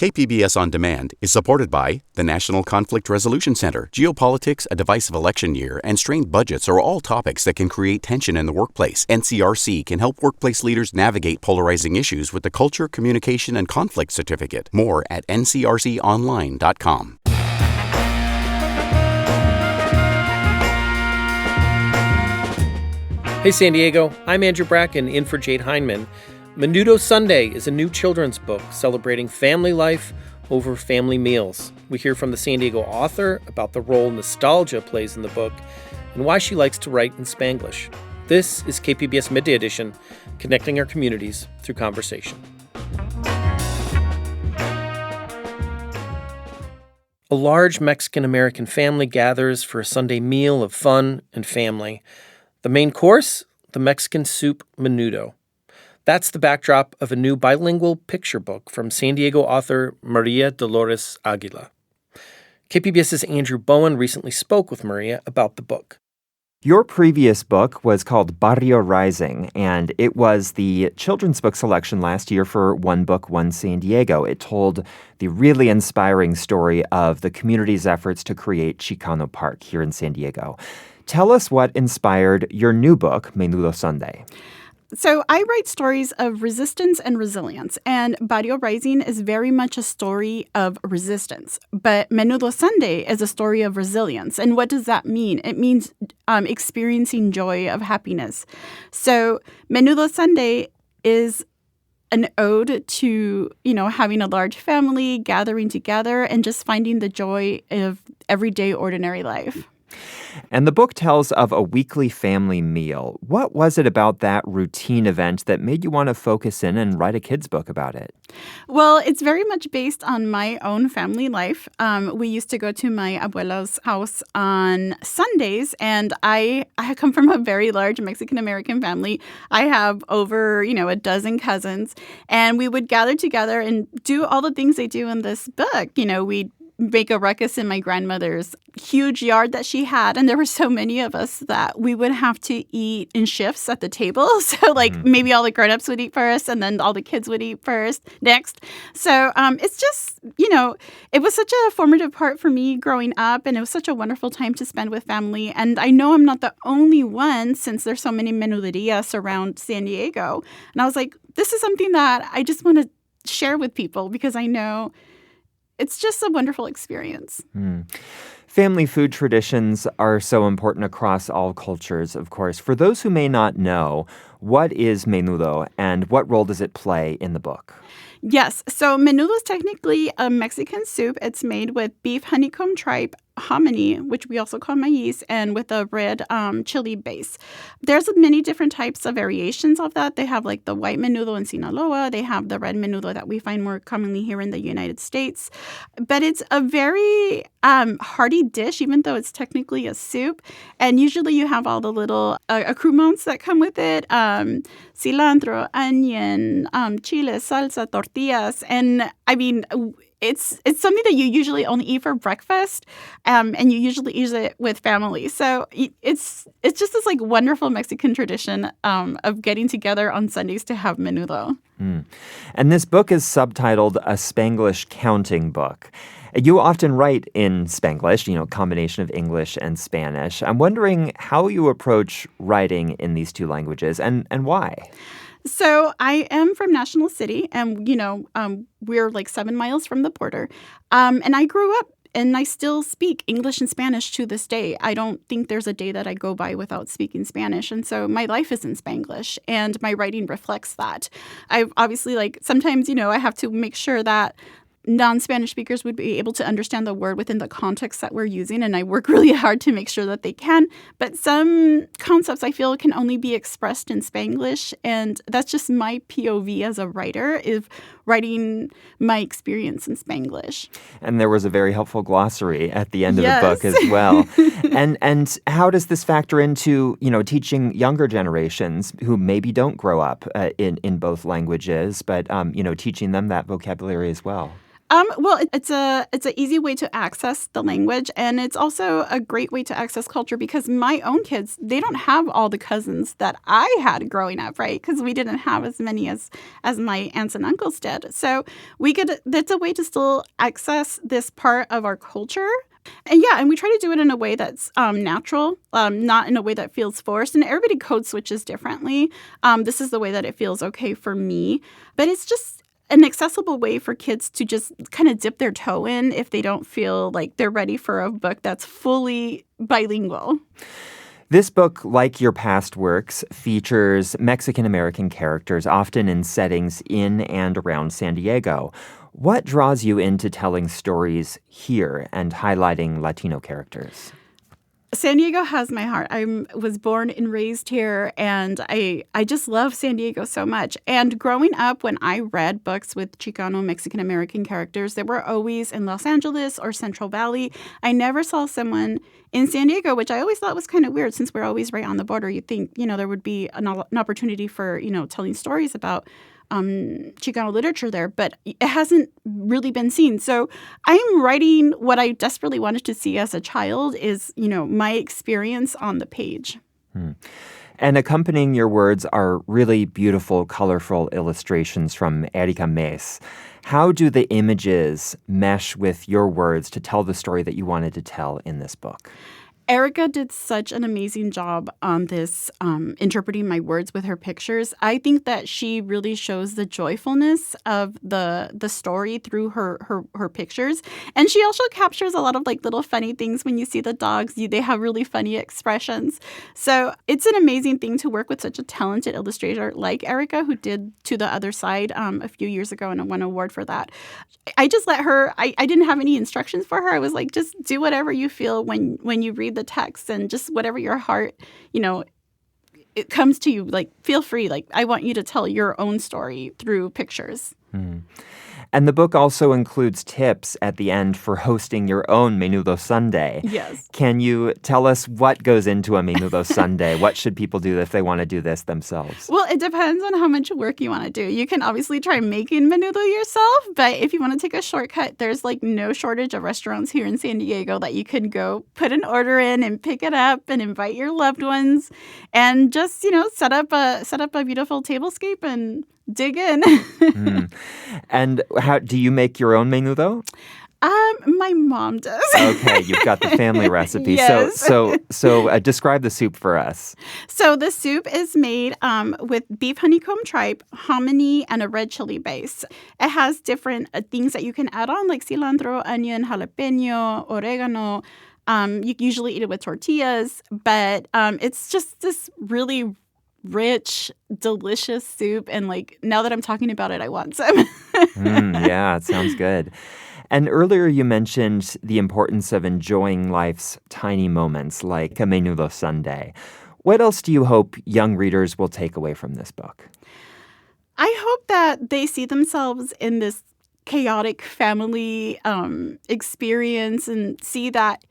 KPBS On Demand is supported by the National Conflict Resolution Center. Geopolitics, a divisive election year, and strained budgets are all topics that can create tension in the workplace. NCRC can help workplace leaders navigate polarizing issues with the Culture, Communication, and Conflict Certificate. More at ncrconline.com. Hey San Diego, I'm Andrew Bracken in for Jade Heinman. Menudo Sunday is a new children's book celebrating family life over family meals. We hear from the San Diego author about the role nostalgia plays in the book and why she likes to write in Spanglish. This is KPBS Midday Edition, connecting our communities through conversation. A large Mexican-American family gathers for a Sunday meal of fun and family. The main course, the Mexican soup menudo. That's the backdrop of a new bilingual picture book from San Diego author María Dolores Águila. KPBS's Andrew Bowen recently spoke with Maria about the book. Your previous book was called Barrio Rising, and it was the children's book selection last year for One Book, One San Diego. It told the really inspiring story of the community's efforts to create Chicano Park here in San Diego. Tell us what inspired your new book, Menudo Sunday. So I write stories of resistance and resilience, and Barrio Rising is very much a story of resistance. But Menudo Sunday is a story of resilience. And what does that mean? It means experiencing joy of happiness. So Menudo Sunday is an ode to, having a large family, gathering together, and just finding the joy of everyday, ordinary life. And the book tells of a weekly family meal. What was it about that routine event that made you want to focus in and write a kid's book about it? Well, it's very much based on my own family life. We used to go to my abuela's house on Sundays, and I come from a very large Mexican-American family. I have over, a dozen cousins, and we would gather together and do all the things they do in this book. We'd make a ruckus in my grandmother's huge yard that she had. And there were so many of us that we would have to eat in shifts at the table. So maybe all the grown-ups would eat first and then all the kids would eat next. So it's just, it was such a formative part for me growing up. And it was such a wonderful time to spend with family. And I know I'm not the only one since there's so many menuderias around San Diego. And I was like, this is something that I just want to share with people because I know it's just a wonderful experience. Family food traditions are so important across all cultures, of course. For those who may not know, what is menudo and what role does it play in the book? Yes. So menudo is technically a Mexican soup. It's made with beef honeycomb tripe, hominy, which we also call maíz, and with a red chili base. There's many different types of variations of that. They have the white menudo in Sinaloa. They have the red menudo that we find more commonly here in the United States. But it's a very hearty dish, even though it's technically a soup. And usually you have all the little accoutrements that come with it. Cilantro, onion, chile, salsa, tortillas. And I mean, it's something that you usually only eat for breakfast, and you usually eat it with family. So it's just this wonderful Mexican tradition of getting together on Sundays to have menudo. And this book is subtitled A Spanglish Counting Book. You often write in Spanglish, combination of English and Spanish. I'm wondering how you approach writing in these two languages and why. So I am from National City, and, we're 7 miles from the border. And I grew up and I still speak English and Spanish to this day. I don't think there's a day that I go by without speaking Spanish. And so my life is in Spanglish, and my writing reflects that. I obviously, sometimes, I have to make sure that non-Spanish speakers would be able to understand the word within the context that we're using, and I work really hard to make sure that they can. But some concepts I feel can only be expressed in Spanglish, and that's just my POV as a writer, is writing my experience in Spanglish. And there was a very helpful glossary at the end of the book as well. And how does this factor into, teaching younger generations who maybe don't grow up in both languages, but, teaching them that vocabulary as well? Well, it's an easy way to access the language, and it's also a great way to access culture because my own kids, they don't have all the cousins that I had growing up, right? Because we didn't have as many as my aunts and uncles did. So that's a way to still access this part of our culture. And we try to do it in a way that's natural, not in a way that feels forced. And everybody code switches differently. This is the way that it feels okay for me. But it's just an accessible way for kids to just kind of dip their toe in if they don't feel like they're ready for a book that's fully bilingual. This book, like your past works, features Mexican-American characters, often in settings in and around San Diego. What draws you into telling stories here and highlighting Latino characters? San Diego has my heart. I was born and raised here, and I just love San Diego so much. And growing up, when I read books with Chicano Mexican-American characters, they were always in Los Angeles or Central Valley. I never saw someone in San Diego, which I always thought was kind of weird since we're always right on the border. You'd think, there would be an opportunity for, telling stories about Chicano literature there, but it hasn't really been seen. So I'm writing what I desperately wanted to see as a child is, my experience on the page. And accompanying your words are really beautiful, colorful illustrations from Erika Mes. How do the images mesh with your words to tell the story that you wanted to tell in this book? Erika did such an amazing job on this, interpreting my words with her pictures. I think that she really shows the joyfulness of the story through her pictures. And she also captures a lot of like little funny things when you see the dogs. They have really funny expressions. So it's an amazing thing to work with such a talented illustrator like Erika, who did To the Other Side a few years ago and won an award for that. I just let her, I didn't have any instructions for her. I was like, just do whatever you feel when you read the text and just whatever your heart, it comes to you, like, feel free. Like, I want you to tell your own story through pictures. And the book also includes tips at the end for hosting your own Menudo Sunday. Yes. Can you tell us what goes into a Menudo Sunday? What should people do if they want to do this themselves? Well, it depends on how much work you want to do. You can obviously try making menudo yourself, but if you want to take a shortcut, there's like no shortage of restaurants here in San Diego that you can go put an order in and pick it up and invite your loved ones and just, set up a beautiful tablescape and dig in. And how do you make your own menudo? My mom does. Okay, you've got the family recipe. Yes. So describe the soup for us. So the soup is made with beef honeycomb tripe, hominy, and a red chili base. It has different things that you can add on, like cilantro, onion, jalapeno, oregano. You usually eat it with tortillas, but it's just this really rich, delicious soup. And like now that I'm talking about it, I want some. Yeah, it sounds good. And earlier you mentioned the importance of enjoying life's tiny moments like a Menudo Sunday. What else do you hope young readers will take away from this book? I hope that they see themselves in this chaotic family experience and see that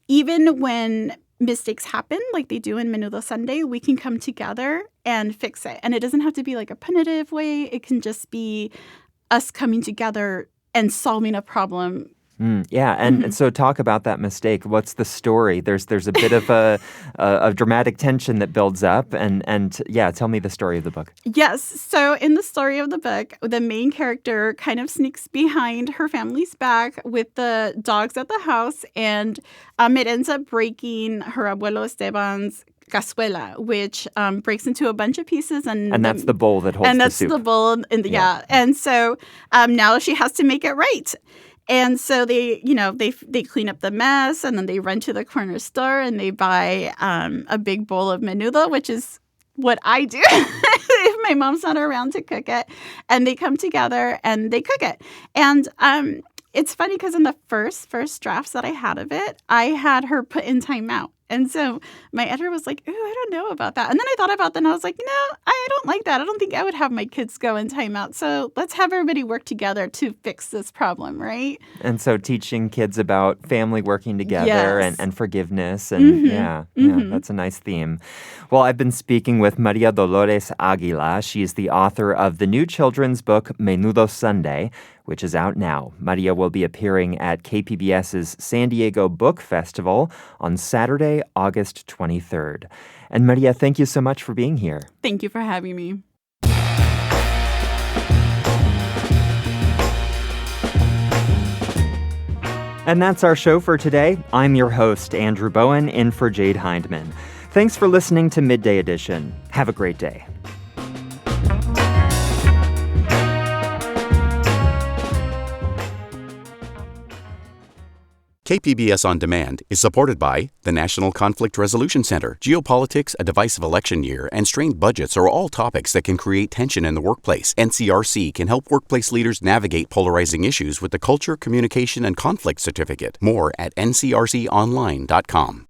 even when mistakes happen like they do in Menudo Sunday, we can come together and fix it. And it doesn't have to be like a punitive way. It can just be us coming together and solving a problem. Yeah, and so talk about that mistake. What's the story? There's a bit of a dramatic tension that builds up, and yeah, tell me the story of the book. Yes, so in the story of the book, the main character kind of sneaks behind her family's back with the dogs at the house, and it ends up breaking her abuelo Esteban's cazuela, which breaks into a bunch of pieces. And that's the bowl that holds the soup. And that's the bowl, yeah. And so now she has to make it right. And so they clean up the mess, and then they run to the corner store and they buy a big bowl of menudo, which is what I do if my mom's not around to cook it. And they come together and they cook it. And it's funny because in the first drafts that I had of it, I had her put in timeout. And so my editor was like, ooh, I don't know about that. And then I thought about that and I was like, no, I don't like that. I don't think I would have my kids go in timeout. So let's have everybody work together to fix this problem, right? And so teaching kids about family working together Yes. and forgiveness. And yeah, that's a nice theme. Well, I've been speaking with María Dolores Águila. She is the author of the new children's book, Menudo Sunday, which is out now. Maria will be appearing at KPBS's San Diego Book Festival on Saturday, August 23rd. And Maria, thank you so much for being here. Thank you for having me. And that's our show for today. I'm your host, Andrew Bowen, in for Jade Hindman. Thanks for listening to Midday Edition. Have a great day. KPBS On Demand is supported by the National Conflict Resolution Center. Geopolitics, a divisive election year, and strained budgets are all topics that can create tension in the workplace. NCRC can help workplace leaders navigate polarizing issues with the Culture, Communication, and Conflict Certificate. More at ncrconline.com.